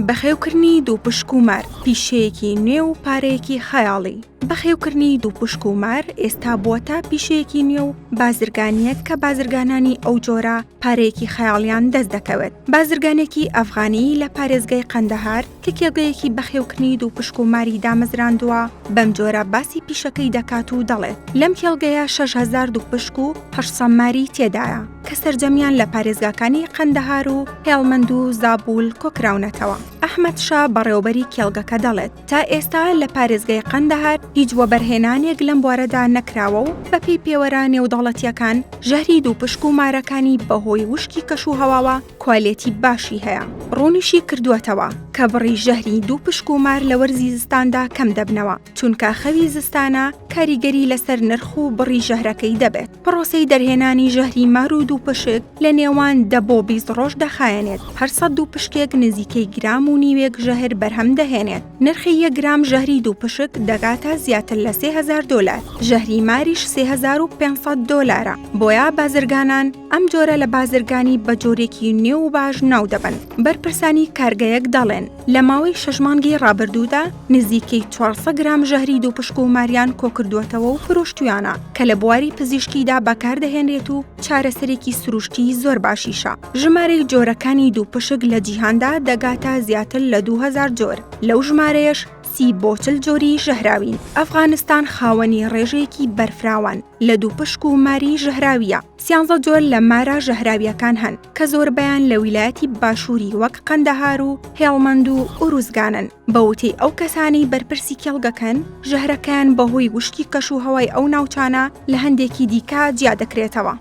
بەخێوکردنی دوو پشک و مەر، پیشەیەکی نوێ و پارەیەکی خەیاڵی. بەخێوکردنی دوو پشک و مەر ئێستا بووەتە پیشەیەکی نوێ و بازرگانیەک کە بازرگانانی ئەو جۆرە پارەیەکی خەیاڵیان دەست دەکەوێت. بازرگانێکی ئەفغانی لە پارێزگای قەندەهار کە کێڵگەیەکی بەخێوکردنی دوو پشک و ماری دامەزراندووە بەم جۆرە باسی پیشەکەی دەکات و دەڵێت لەم کێڵگەیە 6,000 دوو پشک و 800 ماری تێدایە کە سەرجەمیان لە پارێزگاکانی قەندەهار و هێڵمەند و زابول کۆکراونەتەوە. ئەحمەد شا بەڕێوەبەری کێڵگەکە دەڵێت تا ئێستا لە پارێزگای قەندەهار هیچ وەبەرهێنانێک لەم بوارەدا نەکراوە و بەپێی پێوەرە نێودەوڵەتیەکان ژەهری دوو پشک و مارەکانی بەهۆی وشکی کەشوهەواوە کوالێتی باشی هەیە. ڕوونیشی کردووەتەوە کە بڕی ژەهری دوو پشک و مار لە وەرزی زستاندا کەم دەبنەوە چونکە خەوی زستانە کاریگەری لەسەر نرخ و بڕی ژەهرەکەی دەبێت. پرۆسەی دەرهێنانی ژەهری مار و دوو پشک لە نێوان 10 بۆ 20 ڕۆژ دەخایەنێت. هەر 100 دوو پشکێک نزیکەی گرام و نیوێک ژەهر بەرهەم دەهێنێت. نرخی 1 گرام ژەهری دوو پشک دەگاتە زیاتر لە 3,000 دۆلار. ژەهری ماریش 3,500 دۆلارە. بۆیە بازرگانان ئەم جۆرە لە بازرگانی بە جۆرێکی نوێ و باش ناو دەبن. بەرپرسانی کارگەیەک دەڵێن لە ماوەی 6 مانگی ڕابردوودا نزیکەی 400 گرام ژەهری دوو پشک و ماریان کۆکردووەتەوە و فرۆشتویانە کە لە بواری پزیشکیدا بەکاردەهێنرێت و چارەسەرێکی سروشتی زۆر باشیشە. ژمارەی جۆرەکانی دوو پشک لە جیهاندا دەگاتە زیاتر لە 2000 جۆر. لەو ژمارەیەش 30 بۆ 40 جۆری ژەهراوین. ئەفغانستان خاوەنی ڕێژەیەکی بەرفراوان لە دوو پشک و ماری ژەهراویە. 13 جۆر لە مارە ژەهراویەکان هەن کە زۆربەیان لە ویلایەتی باشووری وەک قەندەهار و هێڵمەند و ئوروزگانن. بەوتەی ئەو کەسانی بەرپرسی کێڵگەکەن ژەهرەکان بەهۆی وشکی کەشوهەوای ئەو ناوچانە لە هەندێکی دیکە جیا دەکرێتەوە.